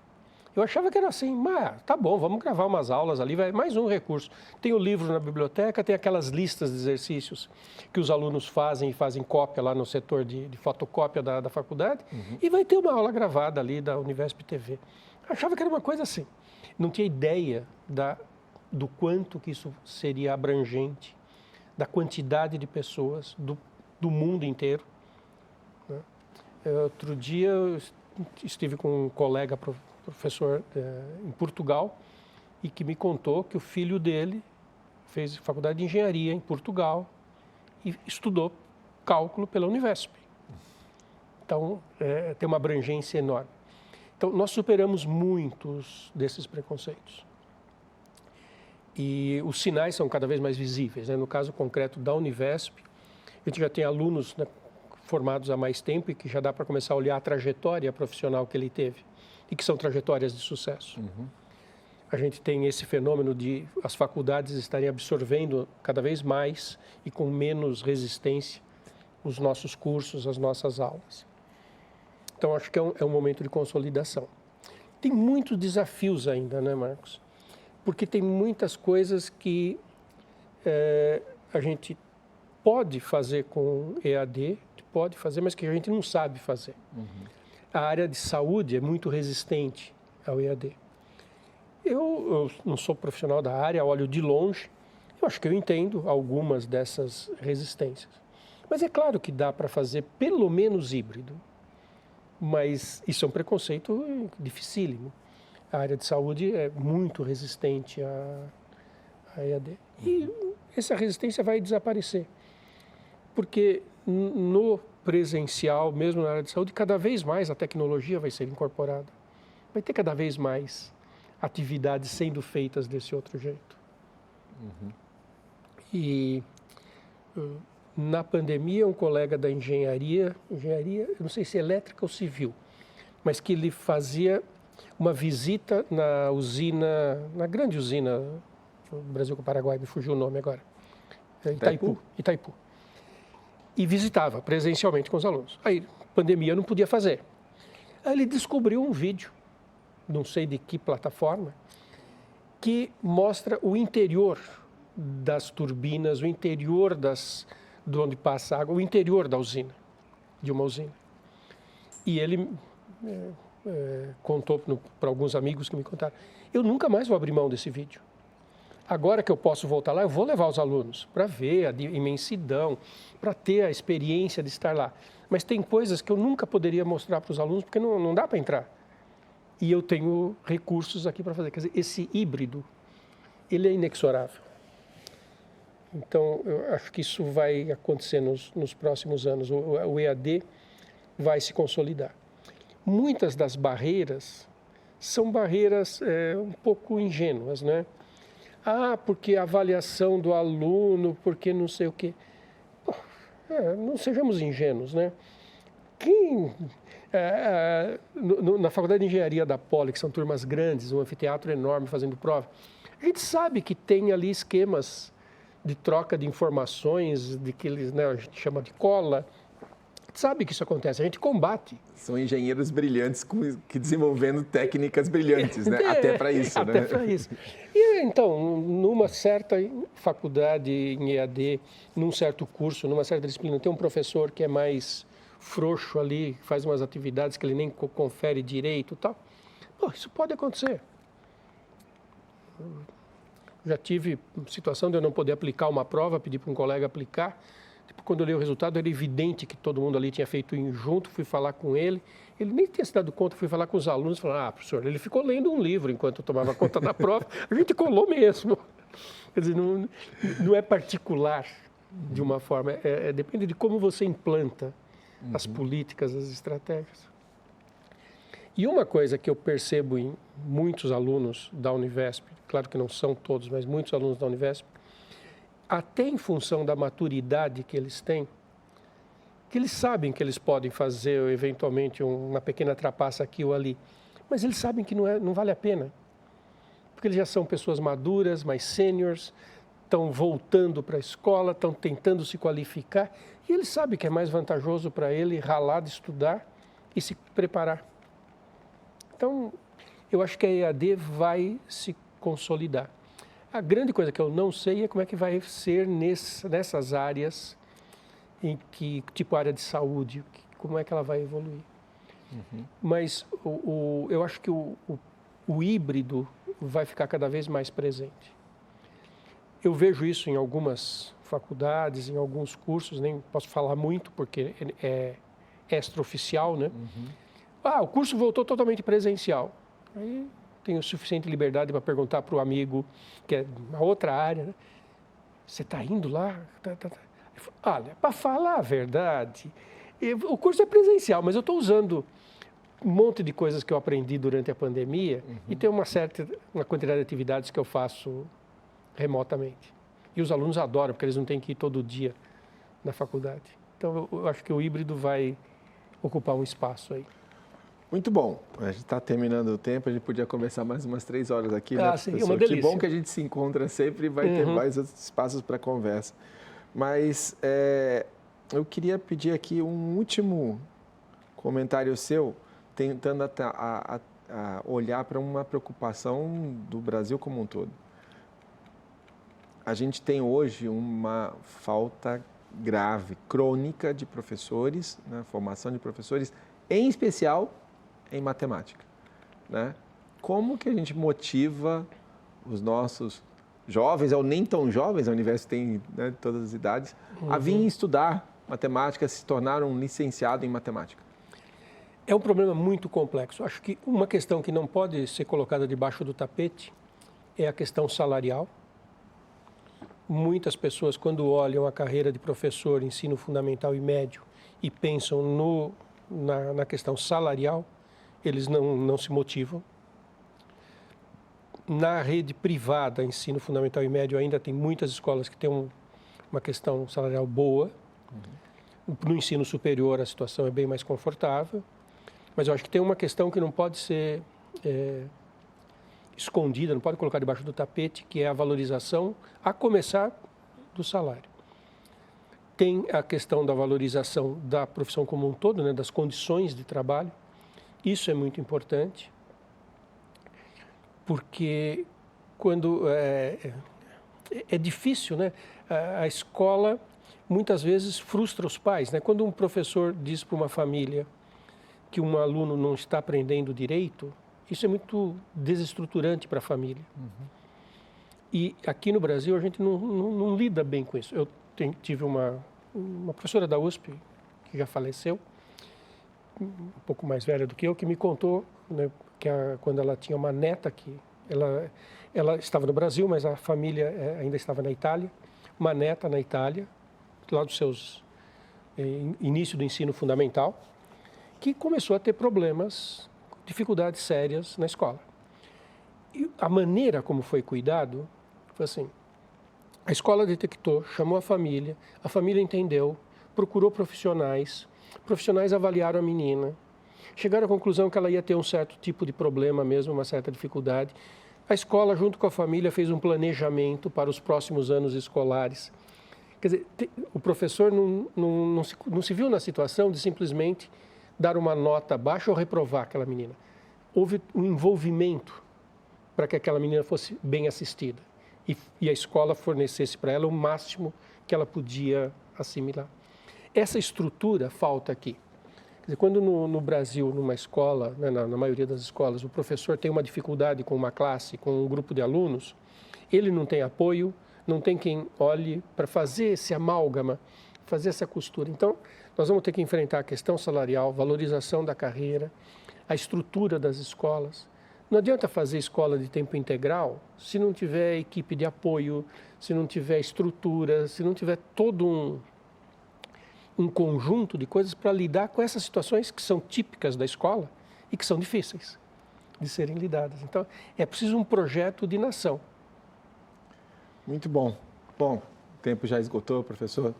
Eu achava que era assim, mas tá bom, vamos gravar umas aulas ali, vai mais um recurso. Tem o livro na biblioteca, tem aquelas listas de exercícios que os alunos fazem e fazem cópia lá no setor de fotocópia da faculdade, e vai ter uma aula gravada ali da Univesp TV. Eu achava que era uma coisa assim. Não tinha ideia do quanto que isso seria abrangente, da quantidade de pessoas do mundo inteiro. Né? Outro dia eu estive com um colega professor em Portugal e que me contou que o filho dele fez faculdade de engenharia em Portugal e estudou cálculo pela Univesp. Então, tem uma abrangência enorme. Então, nós superamos muitos desses preconceitos. E os sinais são cada vez mais visíveis. Né? No caso concreto da Univesp, a gente já tem alunos, né, formados há mais tempo e que já dá para começar a olhar a trajetória profissional que ele teve e que são trajetórias de sucesso. A gente tem esse fenômeno de as faculdades estarem absorvendo cada vez mais e com menos resistência os nossos cursos, as nossas aulas. Então, acho que é um momento de consolidação. Tem muitos desafios ainda, né, Marcos? Porque tem muitas coisas que a gente pode fazer com EAD, pode fazer, mas que a gente não sabe fazer. A área de saúde é muito resistente ao EAD. Eu não sou profissional da área, olho de longe, eu acho que eu entendo algumas dessas resistências. Mas é claro que dá para fazer pelo menos híbrido, mas isso é um preconceito dificílimo. A área de saúde é muito resistente a EAD. E essa resistência vai desaparecer, porque no presencial, mesmo na área de saúde, cada vez mais a tecnologia vai ser incorporada. Vai ter cada vez mais atividades sendo feitas desse outro jeito. E na pandemia, um colega da engenharia, eu não sei se elétrica ou civil, mas que ele fazia uma visita na usina, na grande usina do Brasil com o Paraguai, me fugiu o nome agora, Itaipu. E visitava presencialmente com os alunos. Aí, pandemia, não podia fazer. Aí ele descobriu um vídeo, não sei de que plataforma, que mostra o interior das turbinas, o interior de onde passa a água, o interior da usina, de uma usina. E ele contou para alguns amigos que me contaram, eu nunca mais vou abrir mão desse vídeo. Agora que eu posso voltar lá, eu vou levar os alunos para ver a imensidão, para ter a experiência de estar lá. Mas tem coisas que eu nunca poderia mostrar para os alunos, porque não dá para entrar. e eu tenho recursos aqui para fazer. Quer dizer, esse híbrido, ele é inexorável. Então, eu acho que isso vai acontecer nos próximos anos. O EAD vai se consolidar. Muitas das barreiras são barreiras um pouco ingênuas, né? Porque a avaliação do aluno, porque não sei o quê. Não sejamos ingênuos, né? Na Faculdade de Engenharia da Poli, que são turmas grandes, um anfiteatro enorme fazendo prova, a gente sabe que tem ali esquemas de troca de informações, de que eles, né, a gente chama de cola. A gente sabe que isso acontece, a gente combate. São engenheiros brilhantes que desenvolvendo técnicas brilhantes, né? Até para isso, né? Até para isso. E então, numa certa faculdade em EAD, num certo curso, numa certa disciplina, tem um professor que é mais frouxo ali, faz umas atividades que ele nem confere direito e tal. Isso pode acontecer. Já tive situação de eu não poder aplicar uma prova, pedir para um colega aplicar. Quando eu li o resultado, era evidente que todo mundo ali tinha feito junto, fui falar com ele. Ele nem tinha se dado conta, fui falar com os alunos, falaram, professor, ele ficou lendo um livro enquanto eu tomava conta da prova, a gente colou mesmo. Quer dizer, não é particular de uma forma, depende de como você implanta as políticas, as estratégias. E uma coisa que eu percebo em muitos alunos da Univesp, claro que não são todos, mas muitos alunos da Univesp, até em função da maturidade que eles têm, que eles sabem que eles podem fazer eventualmente uma pequena trapaça aqui ou ali, mas eles sabem que não vale a pena, porque eles já são pessoas maduras, mais sêniores, estão voltando para a escola, estão tentando se qualificar, e eles sabem que é mais vantajoso para ele ralar de estudar e se preparar. Então, eu acho que a EAD vai se consolidar. A grande coisa que eu não sei é como é que vai ser nessas áreas, tipo área de saúde, como é que ela vai evoluir. Mas eu acho que o híbrido vai ficar cada vez mais presente. Eu vejo isso em algumas faculdades, em alguns cursos, nem posso falar muito porque é extraoficial, né? O curso voltou totalmente presencial. Aí tenho suficiente liberdade para perguntar para o amigo, que é uma outra área, né? Você está indo lá? Olha, para falar a verdade, o curso é presencial, mas eu estou usando um monte de coisas que eu aprendi durante a pandemia e tem uma quantidade de atividades que eu faço remotamente. E os alunos adoram, porque eles não têm que ir todo dia na faculdade. Então, eu acho que o híbrido vai ocupar um espaço aí. Muito bom. A gente está terminando o tempo, a gente podia conversar mais umas 3 horas aqui, né, sim, professor? uma delícia. Que bom que a gente se encontra sempre e vai ter mais espaços para conversa. Mas eu queria pedir aqui um último comentário seu, tentando a olhar para uma preocupação do Brasil como um todo. A gente tem hoje uma falta grave, crônica de professores, né, formação de professores, em especial em matemática, né? Como que a gente motiva os nossos jovens, ou nem tão jovens, a Univesp tem, né, todas as idades, a vir estudar matemática, se tornar um licenciado em matemática? É um problema muito complexo. Acho que uma questão que não pode ser colocada debaixo do tapete é a questão salarial. Muitas pessoas, quando olham a carreira de professor, ensino fundamental e médio, e pensam na questão salarial, eles não se motivam. Na rede privada, ensino fundamental e médio, ainda tem muitas escolas que têm uma questão salarial boa. No ensino superior, a situação é bem mais confortável. Mas eu acho que tem uma questão que não pode ser escondida, não pode colocar debaixo do tapete, que é a valorização, a começar do salário. Tem a questão da valorização da profissão como um todo, né, das condições de trabalho. Isso é muito importante, porque quando é difícil, né? A escola muitas vezes frustra os pais, né? Quando um professor diz para uma família que um aluno não está aprendendo direito, isso é muito desestruturante para a família. E aqui no Brasil a gente não lida bem com isso. Eu tive uma professora da USP, que já faleceu, um pouco mais velha do que eu, que me contou, né, que quando ela tinha uma neta que ela estava no Brasil, mas a família ainda estava na Itália, uma neta na Itália, lá dos seus início do ensino fundamental, que começou a ter problemas, dificuldades sérias na escola. E a maneira como foi cuidado foi assim: a escola detectou, chamou a família entendeu, procurou profissionais avaliaram a menina, chegaram à conclusão que ela ia ter um certo tipo de problema mesmo, uma certa dificuldade. A escola, junto com a família, fez um planejamento para os próximos anos escolares. Quer dizer, o professor não se viu na situação de simplesmente dar uma nota baixa ou reprovar aquela menina. Houve um envolvimento para que aquela menina fosse bem assistida e a escola fornecesse para ela o máximo que ela podia assimilar. Essa estrutura falta aqui. Quer dizer, quando no Brasil, numa escola, né, na maioria das escolas, o professor tem uma dificuldade com uma classe, com um grupo de alunos, ele não tem apoio, não tem quem olhe para fazer esse amálgama, fazer essa costura. Então, nós vamos ter que enfrentar a questão salarial, valorização da carreira, a estrutura das escolas. Não adianta fazer escola de tempo integral se não tiver equipe de apoio, se não tiver estrutura, se não tiver todo um conjunto de coisas para lidar com essas situações que são típicas da escola e que são difíceis de serem lidadas. Então, é preciso um projeto de nação. Muito bom. Bom, o tempo já esgotou, professor.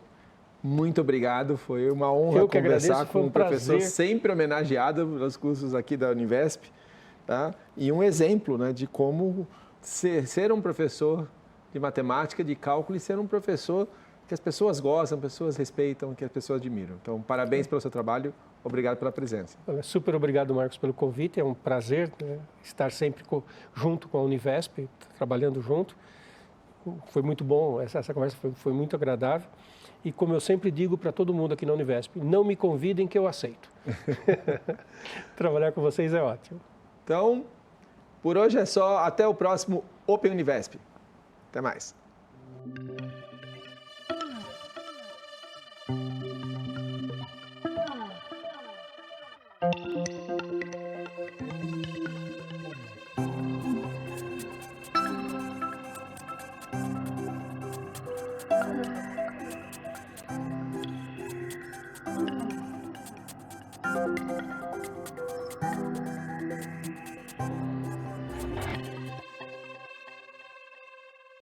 Muito obrigado. Foi uma honra conversar com um professor sempre homenageado nos cursos aqui da Univesp, tá? E um exemplo, né, de como ser um professor de matemática, de cálculo e ser um professor que as pessoas gostam, pessoas respeitam, que as pessoas admiram. Então, parabéns pelo seu trabalho, obrigado pela presença. Super obrigado, Marcos, pelo convite. É um prazer, né, estar sempre junto com a Univesp, trabalhando junto. Foi muito bom, essa conversa foi muito agradável. E como eu sempre digo para todo mundo aqui na Univesp, não me convidem que eu aceito. Trabalhar com vocês é ótimo. Então, por hoje é só. Até o próximo Open Univesp. Até mais.